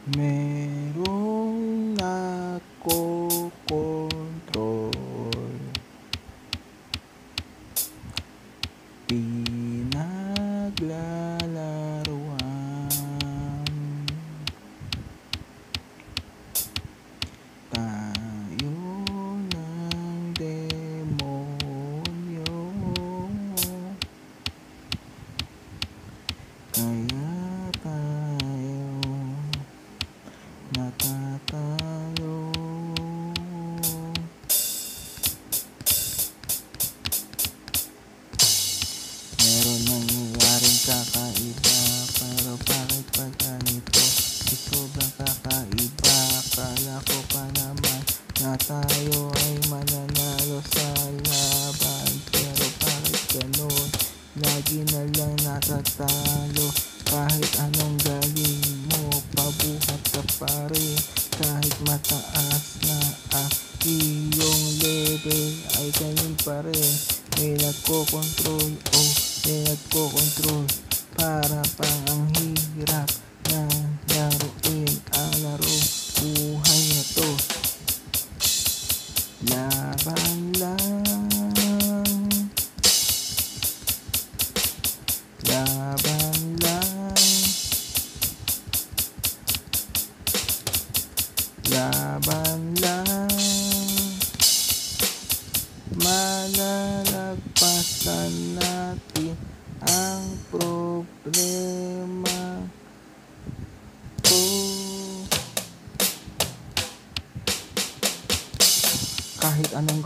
Merong nakokontrol, pinaglalaruan tayo ng demonyo, kaya tayo natatalo. Meron nangyayaring kakaiba, pero bakit pa ganito? Sobrang kakaiba. Akala ko pa naman na tayo ay mananalo sa laban, pero bakit ganun? Lagi na lang natatalo. Kahit anong galing mo, pabuhat ka pa rin. Kahit mataas na ang iyong level, ay ganun pa rin. May nagkokontrol, oh, may nagkokontrol. Para pang ang hirap na laruin ang laro buhay na to. Laban lang, laban lang, laban lang. Malalagpasan natin ang problema ko. Kahit anong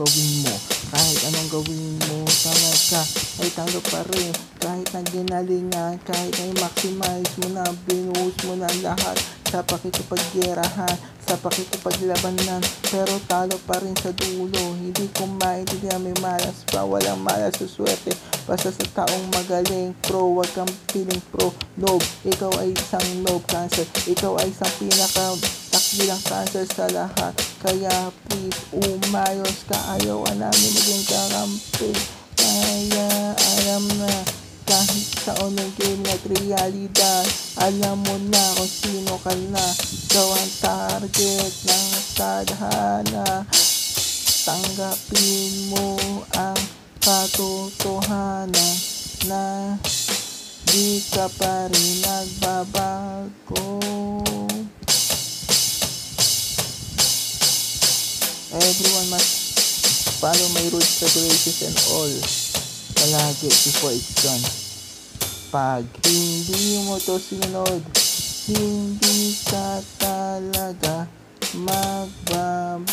gawin mo, talaga ay talo pa rin. Kahit na ginalingan, kahit ay maximize mo na, binuhos mo na lahat sa pakikipaggerahan, sa pakikipaglabanan, pero talo pa rin sa dulo. Hindi ko maintindihan, may malas pa, walang malas sa swerte. Basta sa taong magaling, pro, wag kang feeling pro, noob. Ikaw ay isang noob cancer, ikaw ay isang pinakatakbilang cancer sa lahat. Kaya please, umayos ka, ayaw namin maging kakampi. Kaya alam na, kahit sa online game at realidad, alam mo na kung sino ka na. Ikaw ang target ng tadhana. Tanggapin mo ang katotohanan na di ka pa rin nagbabago. Everyone must follow my rules, regulations, and all palagi before it's done. Pag hindi mo to sinunod, hindi ka talaga magbabago.